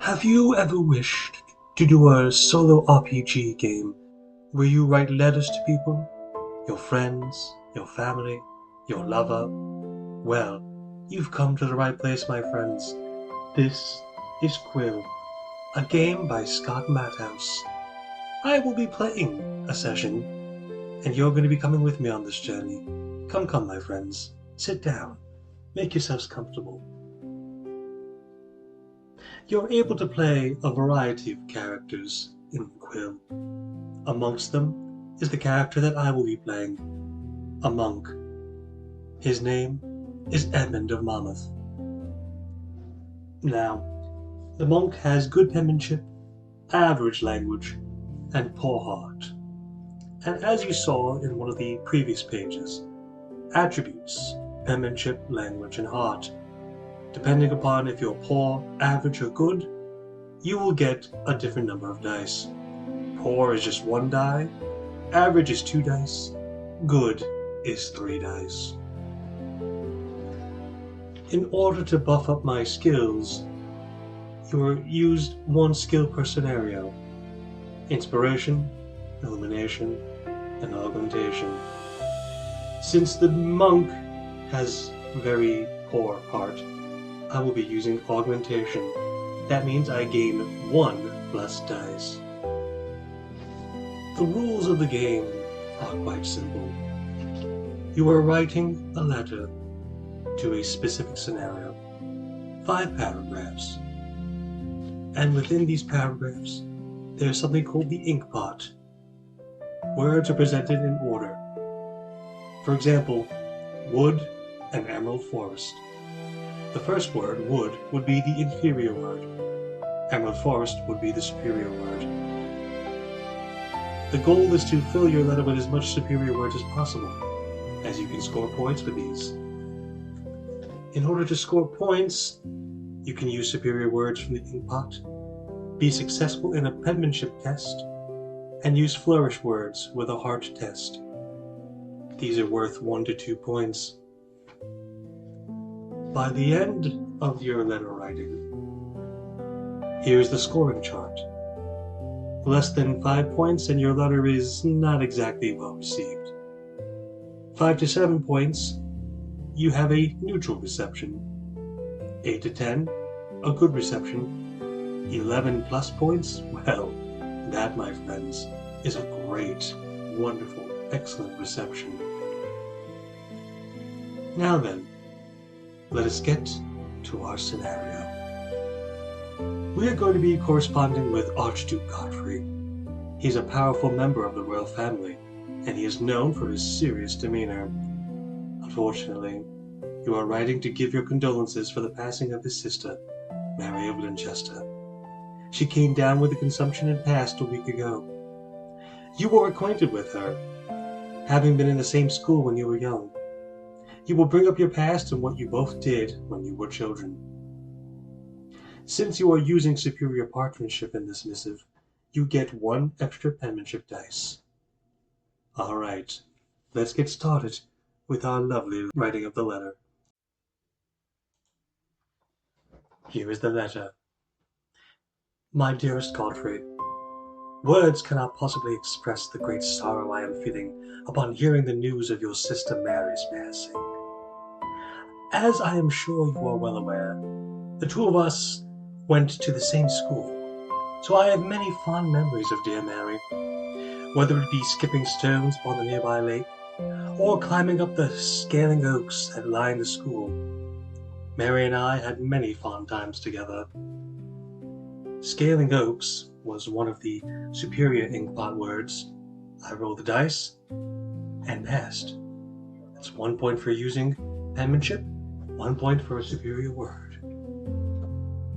Have you ever wished to do a solo RPG game where you write letters to people, your friends, your family, your lover? Well, you've come to the right place, my friends. This is Quill, a game by Scott Malthouse. I will be playing a session, and you're going to be coming with me on this journey. Come, my friends. Sit down. Make yourselves comfortable. You're able to play a variety of characters in Quill. Amongst them is the character that I will be playing, a monk. His name is Edmund of Monmouth. Now, the monk has good penmanship, average language, and poor heart. And as you saw in one of the previous pages, attributes, penmanship, language, and heart. Depending upon if you're poor, average, or good, you will get a different number of dice. Poor is just 1 die, average is 2 dice, good is 3 dice. In order to buff up my skills, you used 1 skill per scenario: inspiration, illumination, and augmentation. Since the monk has very poor heart, I will be using augmentation. That means I gain 1 less dice. The rules of the game are quite simple. You are writing a letter to a specific scenario, 5 paragraphs. And within these paragraphs, there's something called the ink pot. Words are presented in order. For example, wood and emerald forest. The first word, wood, would be the inferior word. Emerald forest would be the superior word. The goal is to fill your letter with as much superior words as possible, as you can score points with these. In order to score points, you can use superior words from the ink pot, be successful in a penmanship test, and use flourish words with a heart test. These are worth 1 to 2 points. By the end of your letter writing, here's the scoring chart. Less than 5 points and your letter is not exactly well received. 5 to 7 points, you have a neutral reception. 8 to 10, a good reception. 11 plus points, well, that, my friends, is a great, wonderful, excellent reception. Now then, let us get to our scenario. We are going to be corresponding with Archduke Godfrey. He's a powerful member of the royal family, and he is known for his serious demeanor. Unfortunately, you are writing to give your condolences for the passing of his sister, Mary of Winchester. She came down with the consumption and passed a week ago. You were acquainted with her, having been in the same school when you were young. You will bring up your past and what you both did when you were children. Since you are using superior partnership in this missive, you get 1 extra penmanship dice. Alright, let's get started with our lovely writing of the letter. Here is the letter. My dearest Godfrey, words cannot possibly express the great sorrow I am feeling upon hearing the news of your sister Mary's passing. As I am sure you are well aware, the 2 of us went to the same school, so I have many fond memories of dear Mary, whether it be skipping stones upon the nearby lake, or climbing up the scaling oaks that line the school. Mary and I had many fond times together. Scaling oaks was one of the superior inkpot words. I rolled the dice and passed. That's 1 point for using penmanship, 1 point for a superior word.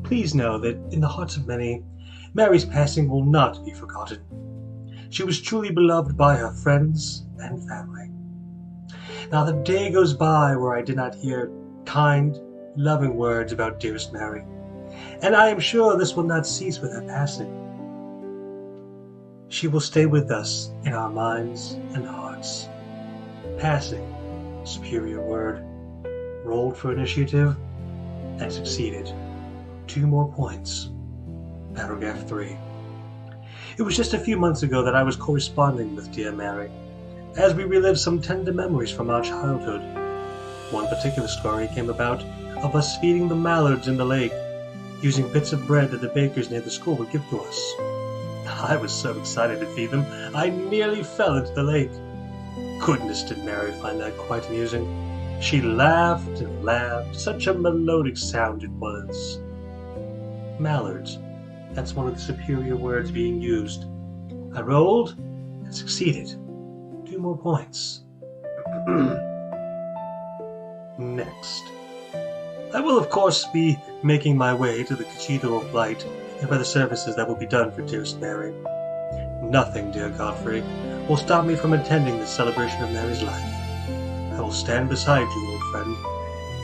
Please know that in the hearts of many, Mary's passing will not be forgotten. She was truly beloved by her friends and family. Not a day goes by where I did not hear kind, loving words about dearest Mary, and I am sure this will not cease with her passing. She will stay with us in our minds and hearts. Passing, superior word, rolled for initiative, and succeeded. 2 more points. Paragraph 3. It was just a few months ago that I was corresponding with dear Mary, as we relived some tender memories from our childhood. One particular story came about of us feeding the mallards in the lake, using bits of bread that the bakers near the school would give to us. I was so excited to feed them, I nearly fell into the lake. Goodness, did Mary find that quite amusing. She laughed and laughed, such a melodic sound it was. Mallards, that's one of the superior words being used. I rolled and succeeded. 2 more points. Next. I will, of course, be making my way to the Cathedral of Light and for the services that will be done for dearest Mary. Nothing, dear Godfrey, will stop me from attending this celebration of Mary's life. I will stand beside you, old friend,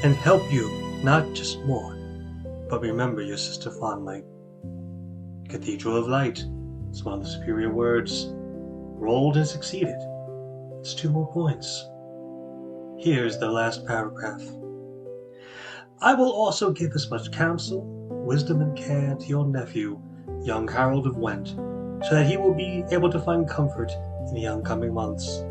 and help you not just mourn, but remember your sister fondly. Cathedral of Light. It's one of the superior words. Rolled and succeeded. It's 2 more points. Here's the last paragraph. I will also give as much counsel, wisdom, and care to your nephew, young Harold of Went, so that he will be able to find comfort in the oncoming months.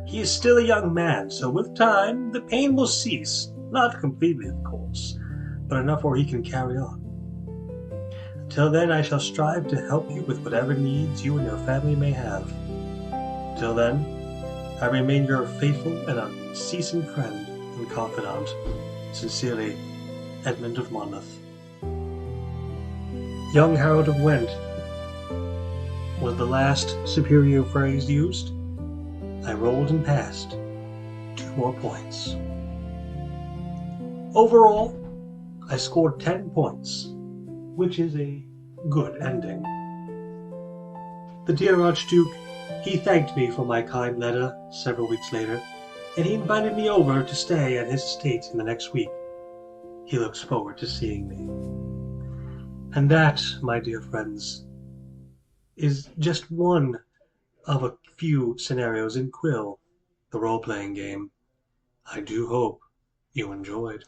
He is still a young man, so with time the pain will cease, not completely, of course, but enough where he can carry on. Until then, I shall strive to help you with whatever needs you and your family may have. Till then, I remain your faithful and unceasing friend and confidant. Sincerely, Edmund of Monmouth. Young Harold of Went was the last superior phrase used. I rolled and passed. 2 more points. Overall, I scored 10 points, which is a good ending. The dear Archduke, he thanked me for my kind letter several weeks later, and he invited me over to stay at his estate in the next week. He looks forward to seeing me. And that, my dear friends, is just one of a few scenarios in Quill, the role-playing game. I do hope you enjoyed.